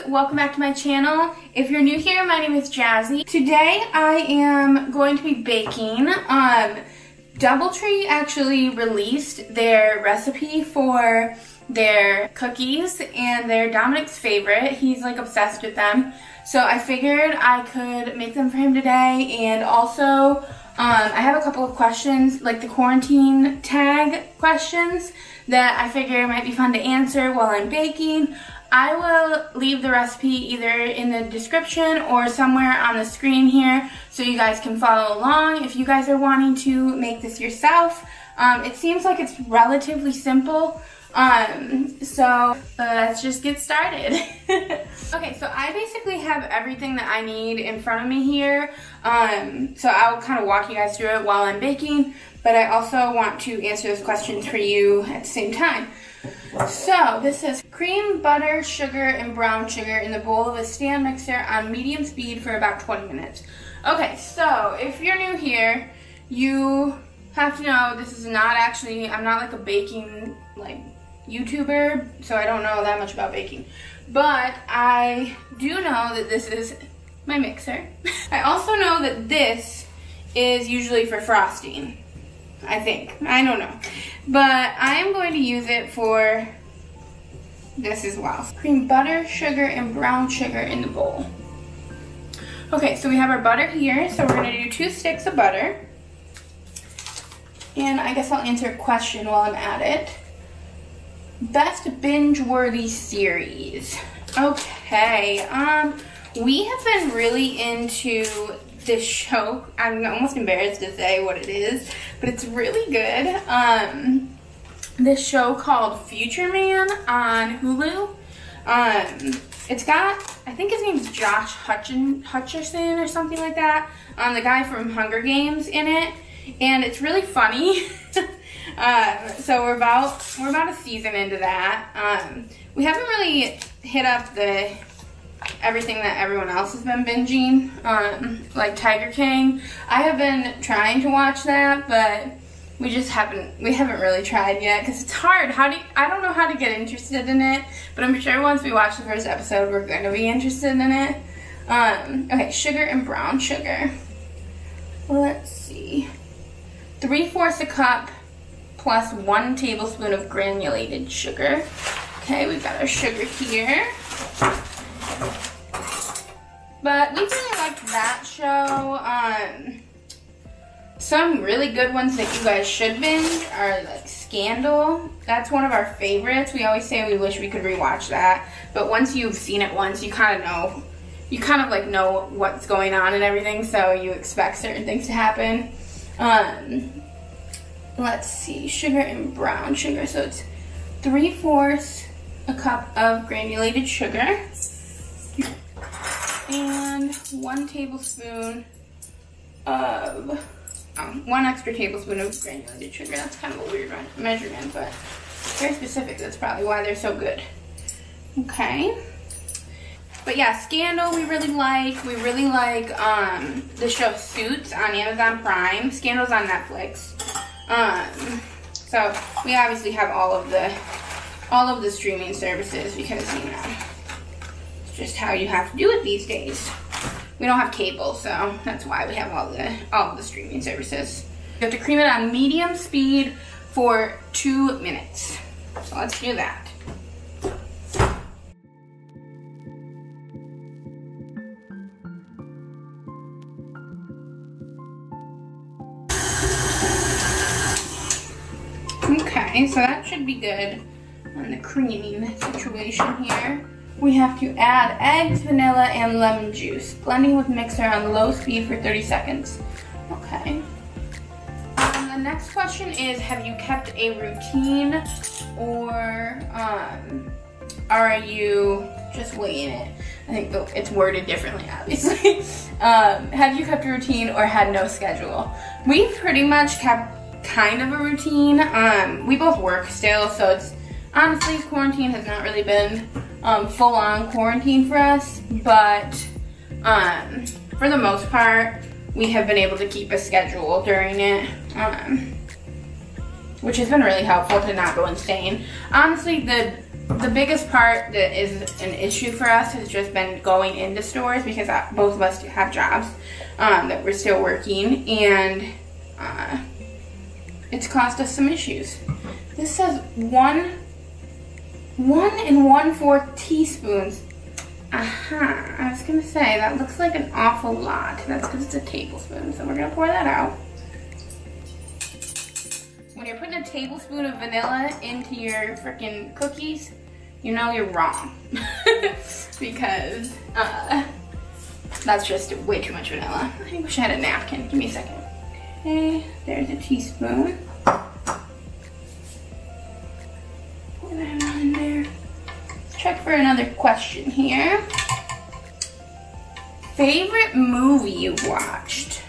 welcome back to my channel. If you're new here, my name is Jazzy. Today I am going to be baking. Doubletree actually released their recipe for their cookies and they're Dominic's favorite. He's like obsessed with them. So I figured I could make them for him today, and also I have a couple of questions, like the quarantine tag questions, that I figure might be fun to answer while I'm baking. I will leave the recipe either in the description or somewhere on the screen here so you guys can follow along if you guys are wanting to make this yourself. It seems like it's relatively simple, so let's just get started. Okay, so I basically have everything that I need in front of me here, so I'll kind of walk you guys through it while I'm baking, but I also want to answer those questions for you at the same time. So this is cream, butter, sugar, and brown sugar in the bowl of a stand mixer on medium speed for about 20 minutes. Okay, so if you're new here, you have to know this is not actually, I'm not like a baking YouTuber, so I don't know that much about baking. But I do know that this is my mixer. I also know that this is usually for frosting, I think. I don't know. But I am going to use it for this as well. Cream, butter, sugar, and brown sugar in the bowl. Okay, so we have our butter here, so we're going to do 2 sticks of butter. And I guess I'll answer a question while I'm at it. Best binge-worthy series. Okay, we have been really into this show. I'm almost embarrassed to say what it is, but it's really good. This show called Future Man on Hulu. It's got, I think his name's Josh Hutcherson or something like that. The guy from Hunger Games in it, and it's really funny. So we're about a season into that. We haven't really hit up everything that everyone else has been binging, like Tiger King. I have been trying to watch that, but we haven't really tried yet because it's hard. I don't know how to get interested in it, but I'm sure once we watch the first episode, we're going to be interested in it. Okay, sugar and brown sugar. Let's see. 3/4 a cup plus 1 tablespoon of granulated sugar. Okay, we've got our sugar here. But we really liked that show. Some really good ones that you guys should binge are like Scandal. That's one of our favorites. We always say we wish we could rewatch that. But once you've seen it once, you kind of know. You kind of like know what's going on and everything, so you expect certain things to happen. Let's see, sugar and brown sugar. So it's 3/4 a cup of granulated sugar and 1 tablespoon of 1 extra tablespoon of granulated sugar. That's kind of a weird measurement, but very specific. That's probably why they're so good. Okay. But yeah, Scandal we really like. We really like the show Suits on Amazon Prime. Scandal's on Netflix. So we obviously have all of the streaming services because, you know, it's just how you have to do it these days. We don't have cable, so that's why we have all of the streaming services. You have to cream it on medium speed for 2 minutes. So let's do that. Okay, so that should be good on the creaming situation here. We have to add eggs, vanilla, and lemon juice. Blending with mixer on low speed for 30 seconds. Okay. The next question is, have you kept a routine, or are you just winging it? I think it's worded differently, obviously. Have you kept a routine or had no schedule? We've pretty much kept kind of a routine. We both work still, so it's honestly, quarantine has not really been full-on quarantine for us, but for the most part, we have been able to keep a schedule during it, which has been really helpful to not go insane. Honestly, the the biggest part that is an issue for us has just been going into stores because both of us have jobs that we're still working, and it's caused us some issues. This says 1 1/4 teaspoons. I was gonna say that looks like an awful lot. That's because it's a tablespoon, so we're gonna pour that out. When you're putting a tablespoon of vanilla into your freaking cookies, you know you're wrong. Because that's just way too much vanilla. I wish I had a napkin. Give me a second. Okay, there's a teaspoon. Pour that on in there. Let's check for another question here. Favorite movie you watched?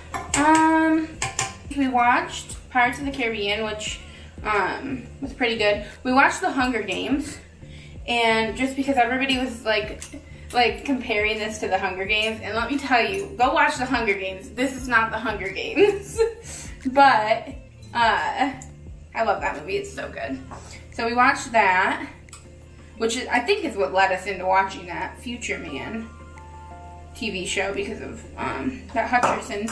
We watched Pirates of the Caribbean, which was pretty good. We watched The Hunger Games, and just because everybody was like comparing this to The Hunger Games, and let me tell you, go watch The Hunger Games. This is not The Hunger Games. But I love that movie. It's so good. So we watched that, which I think is what led us into watching that Future Man TV show because of that Hutcherson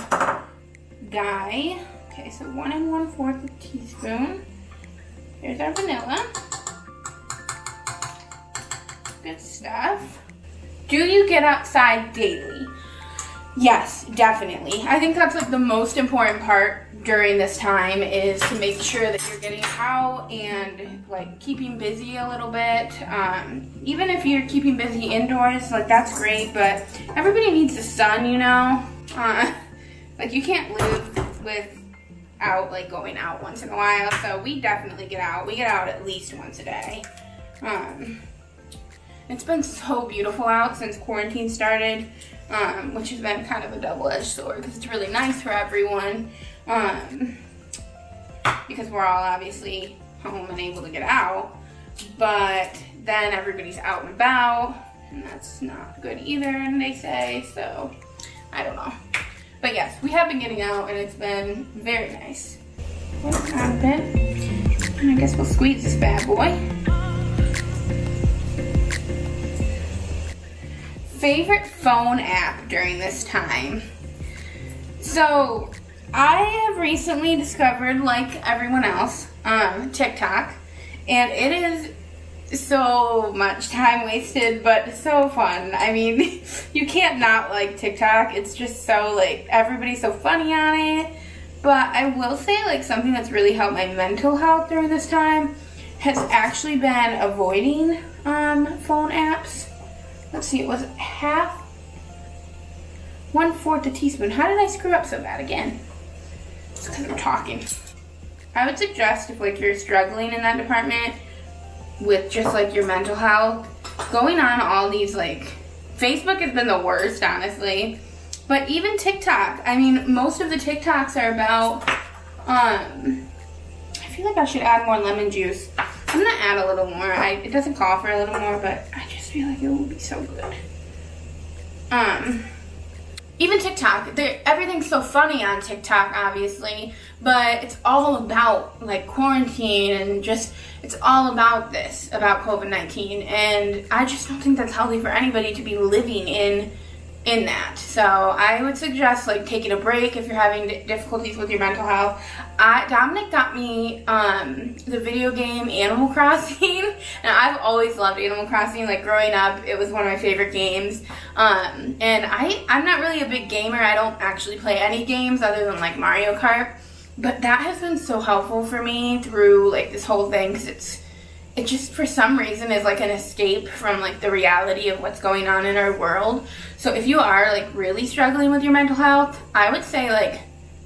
guy. Okay, so 1 1/4 teaspoon. There's our vanilla. Good stuff. Do you get outside daily? Yes, definitely. I think that's like the most important part during this time is to make sure that you're getting out and like keeping busy a little bit. Even if you're keeping busy indoors, like that's great, but everybody needs the sun, you know? Like you can't live without like going out once in a while, so we definitely get out. We get out at least once a day. It's been so beautiful out since quarantine started, which has been kind of a double-edged sword because it's really nice for everyone, because we're all obviously home and able to get out, but then everybody's out and about, and that's not good either, and they say, so I don't know. But yes, we have been getting out, and it's been very nice. Pour it out a bit, and I guess we'll squeeze this bad boy. Favorite phone app during this time? So I have recently discovered, like everyone else, TikTok, and it is so much time wasted, but so fun. I mean, you can't not like TikTok. It's just so like, everybody's so funny on it. But I will say like something that's really helped my mental health during this time has actually been avoiding phone apps. Let's see, it was 1/4 teaspoon. How did I screw up so bad again? It's because I'm talking. I would suggest if like you're struggling in that department with just like your mental health, going on all these like, Facebook has been the worst honestly, but even TikTok. I mean, most of the TikToks are about, I feel like I should add more lemon juice. I'm gonna add a little more. It doesn't call for a little more, but I just feel like it will be so good. Even TikTok, everything's so funny on TikTok, obviously, but it's all about like quarantine and just, it's all about this, about COVID-19, and I just don't think that's healthy for anybody to be living in that. So I would suggest like taking a break if you're having difficulties with your mental health. Dominic got me the video game Animal Crossing, and I've always loved Animal Crossing. Like growing up, it was one of my favorite games. And I'm not really a big gamer. I don't actually play any games other than like Mario Kart, but that has been so helpful for me through like this whole thing, because it just for some reason is like an escape from like the reality of what's going on in our world. So if you are like really struggling with your mental health, I would say like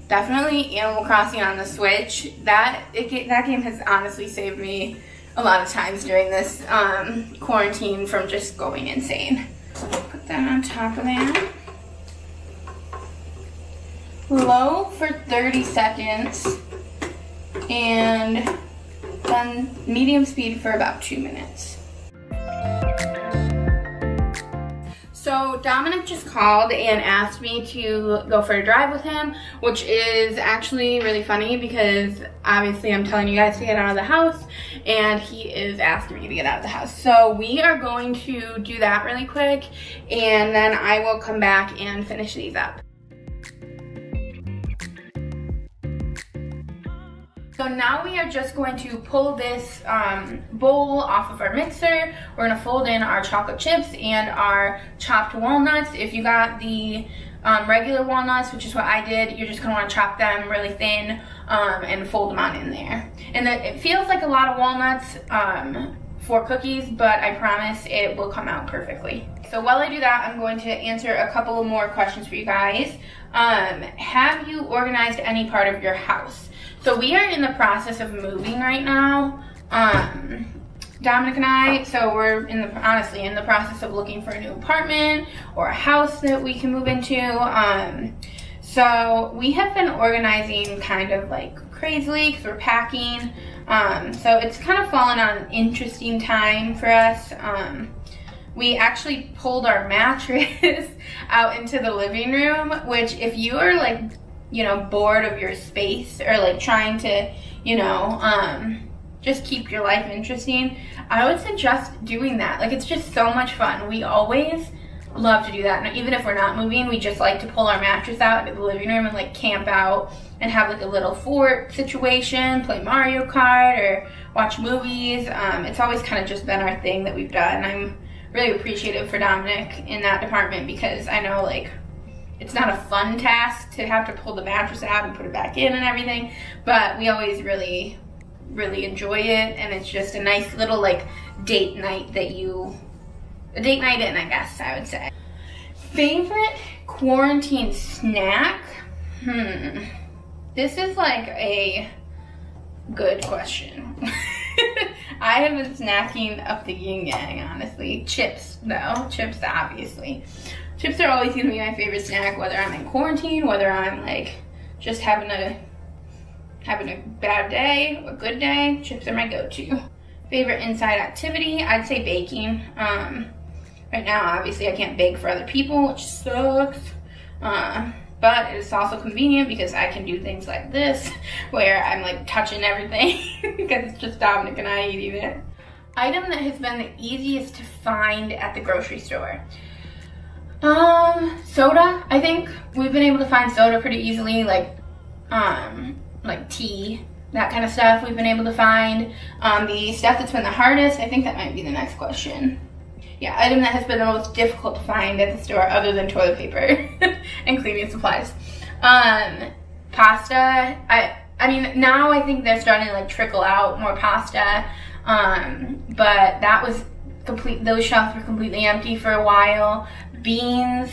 definitely Animal Crossing on the Switch. That game has honestly saved me a lot of times during this quarantine from just going insane. So put that on top of that. Low for 30 seconds and then medium speed for about 2 minutes. So Dominic just called and asked me to go for a drive with him, which is actually really funny because obviously I'm telling you guys to get out of the house and he is asking me to get out of the house. So we are going to do that really quick and then I will come back and finish these up. So now we are just going to pull this bowl off of our mixer. We're gonna fold in our chocolate chips and our chopped walnuts. If you got the regular walnuts, which is what I did, you're just gonna wanna chop them really thin and fold them on in there. And it feels like a lot of walnuts for cookies, but I promise it will come out perfectly. So while I do that, I'm going to answer a couple more questions for you guys. Have you organized any part of your house? So we are in the process of moving right now, Dominic and I, so we're honestly in the process of looking for a new apartment or a house that we can move into. So we have been organizing kind of like crazily because we're packing. So it's kind of fallen on an interesting time for us. We actually pulled our mattress out into the living room, which if you are like, you know, bored of your space or like trying to, you know, just keep your life interesting, I would suggest doing that. Like, it's just so much fun. We always love to do that. And even if we're not moving, we just like to pull our mattress out into the living room and like camp out and have like a little fort situation, play Mario Kart or watch movies. It's always kind of just been our thing that we've done. I'm really appreciative for Dominic in that department because I know like it's not a fun task to have to pull the mattress out and put it back in and everything, but we always really enjoy it, and it's just a nice little like date night a date night in, I guess I would say. Favorite quarantine snack? This is like a good question. I have been snacking up the yin yang, honestly. Chips though, chips obviously. Chips are always gonna be my favorite snack, whether I'm in quarantine, whether I'm like just having a bad day or a good day, chips are my go-to. Favorite inside activity, I'd say baking. Right now, obviously I can't bake for other people, which sucks. But it's also convenient because I can do things like this, where I'm like touching everything because it's just Dominic and I eating it. Item that has been the easiest to find at the grocery store. Soda, I think. We've been able to find soda pretty easily, like tea, that kind of stuff we've been able to find. The stuff that's been the hardest, I think that might be the next question. Yeah, item that has been the most difficult to find at the store other than toilet paper and cleaning supplies. Pasta, I mean, now I think they're starting to like trickle out more pasta, but that was those shelves were completely empty for a while. Beans,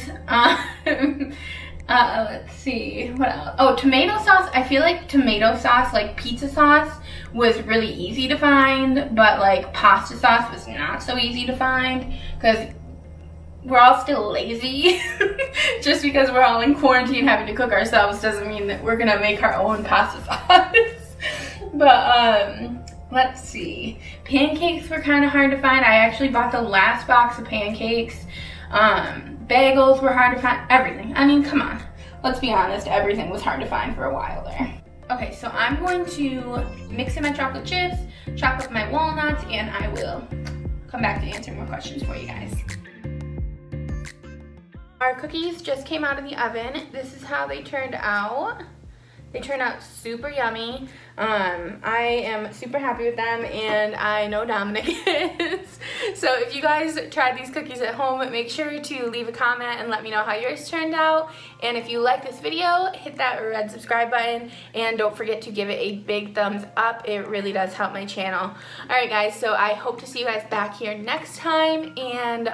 let's see, what else? Oh, tomato sauce. I feel like tomato sauce, like pizza sauce, was really easy to find, but like pasta sauce was not so easy to find because we're all still lazy. Just because we're all in quarantine having to cook ourselves doesn't mean that we're gonna make our own pasta sauce. But let's see, pancakes were kind of hard to find. I actually bought the last box of pancakes. Bagels were hard to find. Everything. I mean, come on. Let's be honest, everything was hard to find for a while there. Okay, so I'm going to mix in my chocolate chips, chop up my walnuts, and I will come back to answer more questions for you guys. Our cookies just came out of the oven. This is how they turned out. They turned out super yummy. I am super happy with them, and I know Dominic is. So if you guys tried these cookies at home, make sure to leave a comment and let me know how yours turned out. And if you like this video, hit that red subscribe button, and don't forget to give it a big thumbs up. It really does help my channel. Alright guys, so I hope to see you guys back here next time. And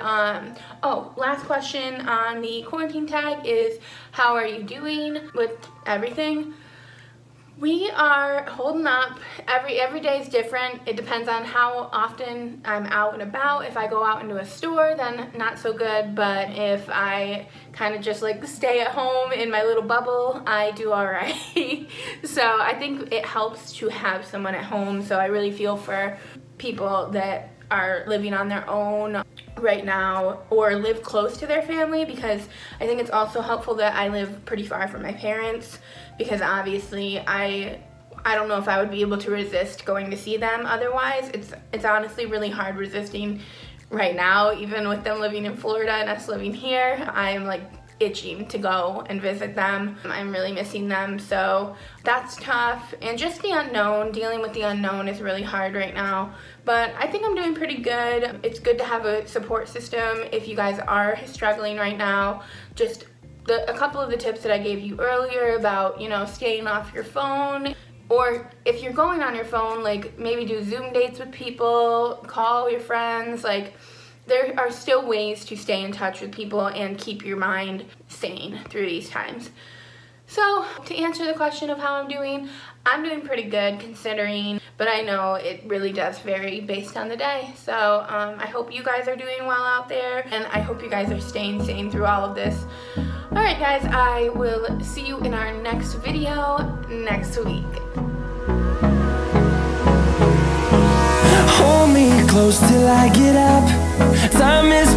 oh, last question on the quarantine tag is, how are you doing with everything? We are holding up. Every day is different. It depends on how often I'm out and about. If I go out into a store, then not so good, but if I kind of just like stay at home in my little bubble, I do all right. So I think it helps to have someone at home, so I really feel for people that are living on their own right now or live close to their family, because I think it's also helpful that I live pretty far from my parents, because obviously I don't know if I would be able to resist going to see them otherwise. It's honestly really hard resisting right now, even with them living in Florida and us living here. I'm like itching to go and visit them. I'm really missing them, so that's tough. And just the unknown, dealing with the unknown is really hard right now, but I think I'm doing pretty good. It's good to have a support system if you guys are struggling right now. Just a couple of the tips that I gave you earlier about, you know, staying off your phone, or if you're going on your phone, like maybe do Zoom dates with people, call your friends. Like, there are still ways to stay in touch with people and keep your mind sane through these times. So, to answer the question of how I'm doing pretty good considering, but I know it really does vary based on the day. So, I hope you guys are doing well out there, and I hope you guys are staying sane through all of this. Alright guys, I will see you in our next video next week. Hold me close till I get up. Time is